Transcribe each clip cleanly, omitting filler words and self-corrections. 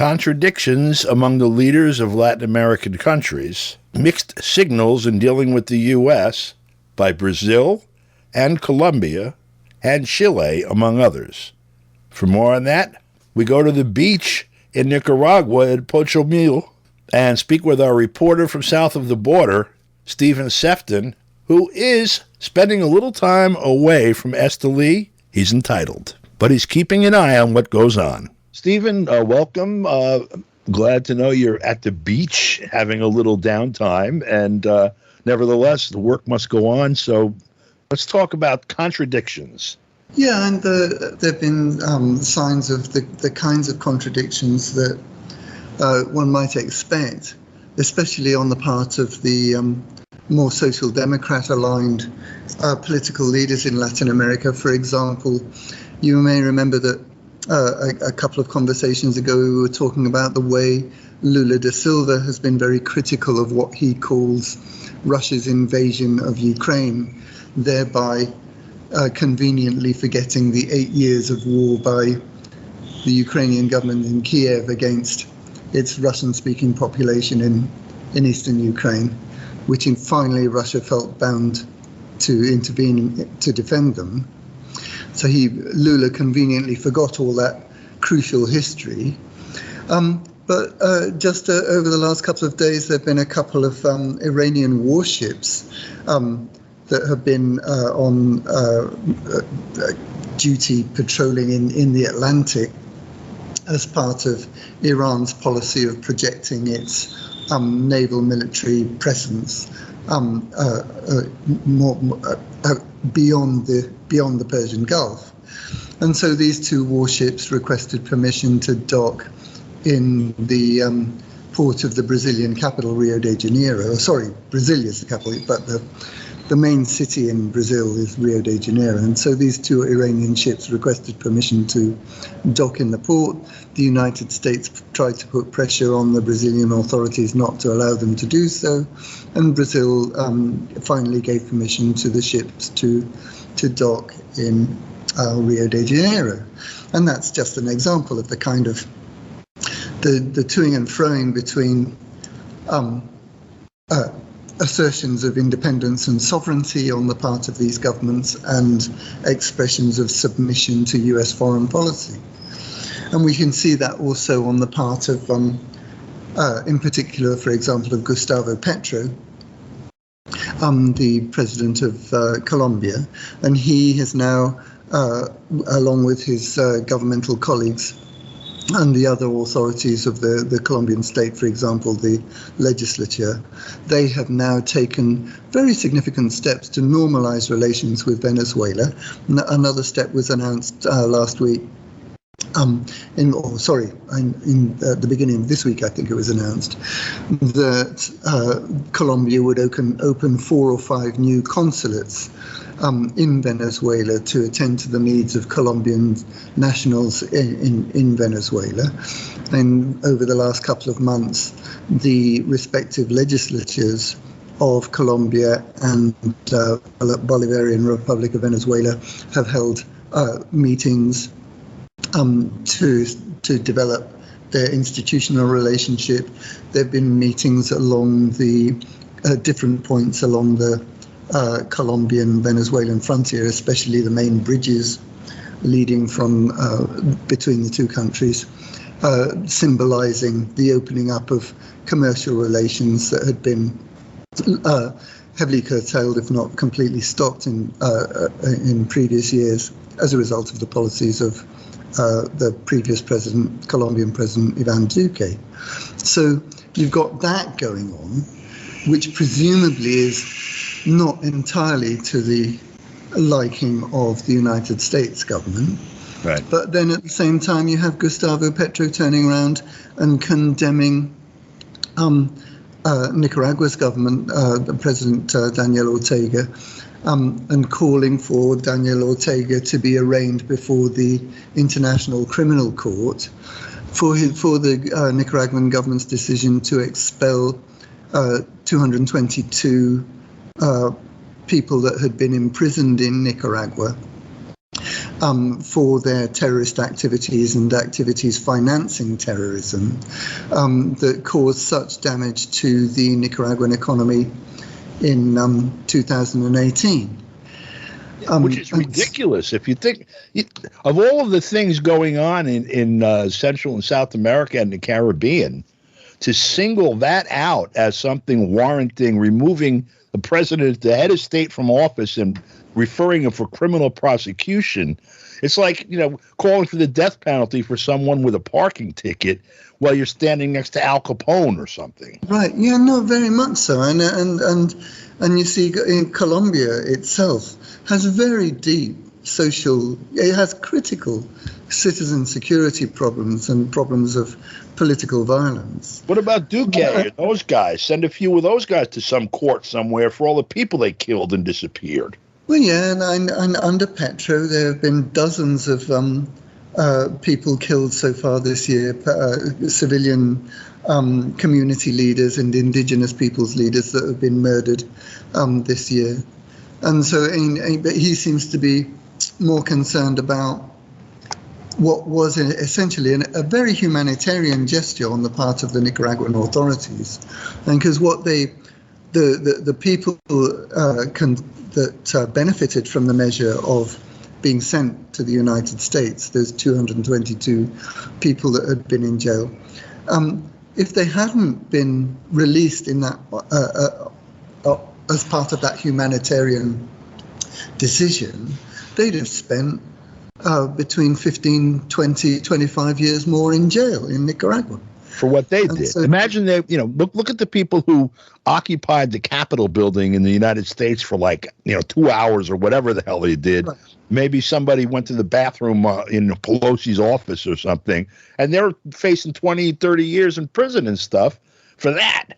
Contradictions among the leaders of Latin American countries, mixed signals in dealing with the U.S. by Brazil and Colombia and Chile, among others. For more on that, we go to the beach in Nicaragua at Pochomil and speak with our reporter from south of the border, Stephen Sefton, who is spending a little time away from Esteli. He's entitled, but he's keeping an eye on what goes on. Stephen, welcome. Glad to know you're at the beach having a little downtime, and nevertheless, the work must go on. So let's talk about contradictions. Yeah, and there have been signs of the kinds of contradictions that one might expect, especially on the part of the more social democrat-aligned political leaders in Latin America. For example, you may remember that a couple of conversations ago we were talking about the way Lula da Silva has been very critical of what he calls Russia's invasion of Ukraine, thereby conveniently forgetting the 8 years of war by the Ukrainian government in Kiev against its Russian-speaking population in eastern Ukraine, which finally Russia felt bound to intervene to defend them. So Lula conveniently forgot all that crucial history. But just over the last couple of days, there have been a couple of Iranian warships that have been on duty patrolling in the Atlantic as part of Iran's policy of projecting its naval military presence beyond the Persian Gulf. And so these two warships requested permission to dock in the port of the Brazilian capital, Rio de Janeiro. Sorry, Brasilia is the capital, but the main city in Brazil is Rio de Janeiro. And so these two Iranian ships requested permission to dock in the port. The United States tried to put pressure on the Brazilian authorities not to allow them to do so. And Brazil finally gave permission to the ships to dock in Rio de Janeiro. And that's just an example of the kind of the toing and froing between assertions of independence and sovereignty on the part of these governments and expressions of submission to US foreign policy. And we can see that also on the part of, in particular, for example, of Gustavo Petro, the president of Colombia. And he has now, along with his governmental colleagues, and the other authorities of the Colombian state, for example, the legislature, they have now taken very significant steps to normalize relations with Venezuela. Another step was announced last week, in the beginning of this week, I think it was announced, that Colombia would open 4 or 5 new consulates in Venezuela to attend to the needs of Colombian nationals in Venezuela. And over the last couple of months, the respective legislatures of Colombia and Bolivarian Republic of Venezuela have held meetings to develop their institutional relationship. There have been meetings along the different points along the Colombian-Venezuelan frontier, especially the main bridges leading from between the two countries, symbolizing the opening up of commercial relations that had been heavily curtailed, if not completely stopped, in previous years as a result of the policies of the previous president, Colombian President Ivan Duque. So you've got that going on, which presumably is not entirely to the liking of the United States government. Right. But then at the same time, you have Gustavo Petro turning around and condemning Nicaragua's government, President Daniel Ortega, and calling for Daniel Ortega to be arraigned before the International Criminal Court for the Nicaraguan government's decision to expel 222 people that had been imprisoned in Nicaragua for their terrorist activities and activities financing terrorism that caused such damage to the Nicaraguan economy in 2018. Which is ridiculous. If you think of all of the things going on in Central and South America and the Caribbean, to single that out as something warranting removing the president, the head of state, from office and referring him for criminal prosecution, it's like, calling for the death penalty for someone with a parking ticket while you're standing next to Al Capone or something. Right. Yeah, no, very much so. And you see, in Colombia itself has very deep it has critical citizen security problems and problems of political violence. What about Duque and those guys? Send a few of those guys to some court somewhere for all the people they killed and disappeared. Well, yeah, and under Petro, there have been dozens of people killed so far this year, civilian community leaders and indigenous peoples leaders that have been murdered this year. And so but he seems to be more concerned about what was essentially a very humanitarian gesture on the part of the Nicaraguan authorities. And because what the people that benefited from the measure of being sent to the United States, those 222 people that had been in jail, if they hadn't been released in that as part of that humanitarian decision, they'd have spent between 15, 20, 25 years more in jail in Nicaragua. For what they did. So, imagine they, look at the people who occupied the Capitol building in the United States for 2 hours or whatever the hell they did. Right. Maybe somebody went to the bathroom in Pelosi's office or something, and they're facing 20, 30 years in prison and stuff for that.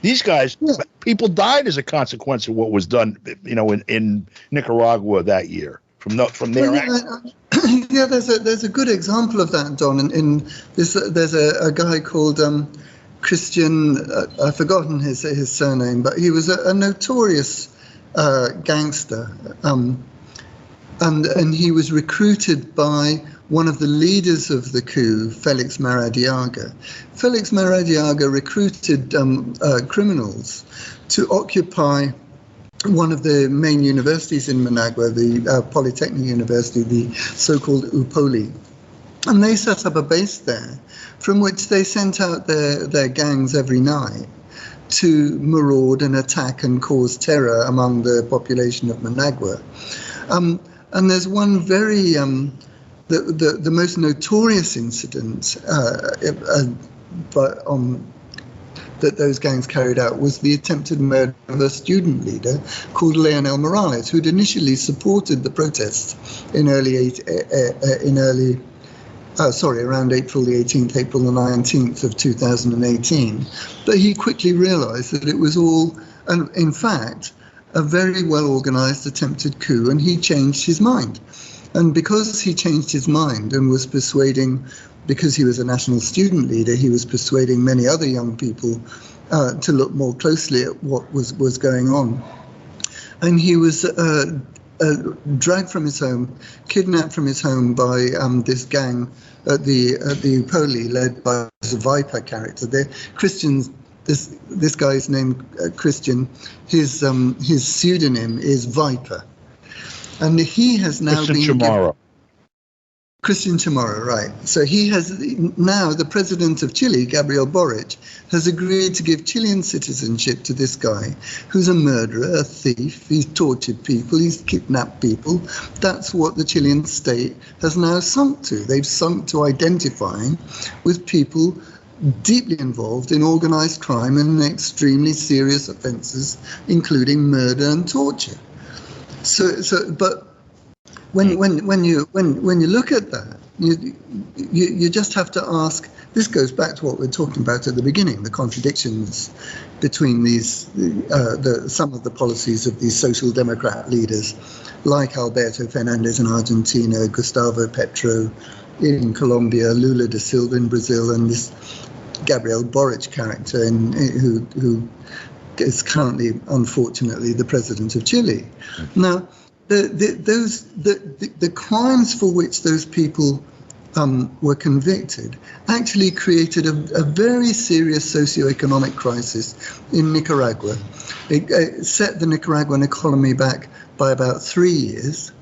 These guys, people died as a consequence of what was done, in Nicaragua that year from their actions. Yeah, there's a good example of that, Don. There's a guy called Christian. I've forgotten his surname, but he was a notorious gangster, and he was recruited by one of the leaders of the coup, Felix Maradiaga. Felix Maradiaga recruited criminals to occupy one of the main universities in Managua, the Polytechnic University, the so-called UPOLI. And they set up a base there from which they sent out their gangs every night to maraud and attack and cause terror among the population of Managua. And there's one very, the most notorious incident that those gangs carried out was the attempted murder of a student leader called Leonel Morales, who'd initially supported the protests around April the 18th, April the 19th of 2018. But he quickly realized that it was all, in fact, a very well-organized attempted coup, and he changed his mind. And because he changed his mind and was persuading, because he was a national student leader, he was persuading many other young people to look more closely at what was going on. And he was dragged from his home, kidnapped from his home by this gang at the UPOLI, led by the Viper character. They're Christians. This guy's named Christian. His pseudonym is Viper, and he has now been Christian Chamorro, right. So he has now, the president of Chile, Gabriel Boric, has agreed to give Chilean citizenship to this guy who's a murderer, a thief. He's tortured people, he's kidnapped people. That's what the Chilean state has now sunk to. They've sunk to identifying with people deeply involved in organized crime and extremely serious offenses, including murder and torture. But when you look at that, you just have to ask. This goes back to what we were talking about at the beginning: the contradictions between these some of the policies of these social democrat leaders, like Alberto Fernandez in Argentina, Gustavo Petro in Colombia, Lula da Silva in Brazil, and this Gabriel Boric character who is currently, unfortunately, the president of Chile. Now, the crimes for which those people were convicted actually created a very serious socioeconomic crisis in Nicaragua. It set the Nicaraguan economy back by about 3 years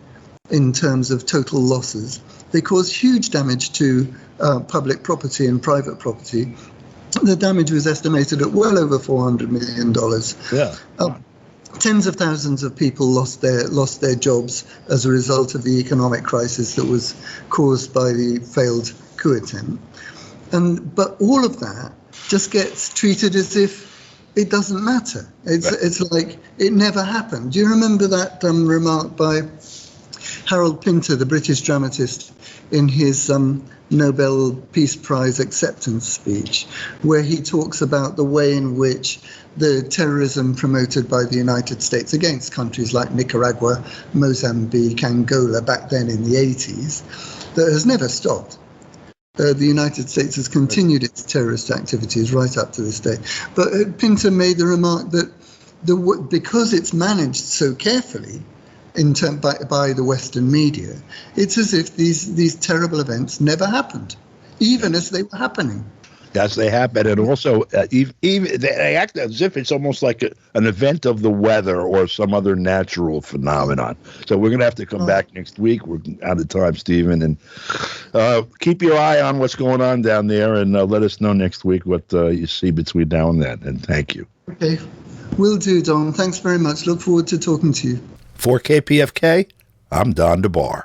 in terms of total losses. They caused huge damage to public property and private property. The damage was estimated at well over $400 million. Yeah. Tens of thousands of people lost their jobs as a result of the economic crisis that was caused by the failed coup attempt. But all of that just gets treated as if it doesn't matter. It's like it never happened. Do you remember that remark by Harold Pinter, the British dramatist, in his Nobel Peace Prize acceptance speech, where he talks about the way in which the terrorism promoted by the United States against countries like Nicaragua, Mozambique, Angola back then in the 80s, that has never stopped. The United States has continued its terrorist activities right up to this day. But Pinter made the remark that because it's managed so carefully by the Western media, it's as if these terrible events never happened, even as they were happening. Yes, they happen, and also even they act as if it's almost like an event of the weather or some other natural phenomenon. So we're going to have to come back next week. We're out of time, Stephen, and keep your eye on what's going on down there, and let us know next week what you see between now and then. And thank you. Okay, will do, Don. Thanks very much. Look forward to talking to you. For KPFK, I'm Don DeBar.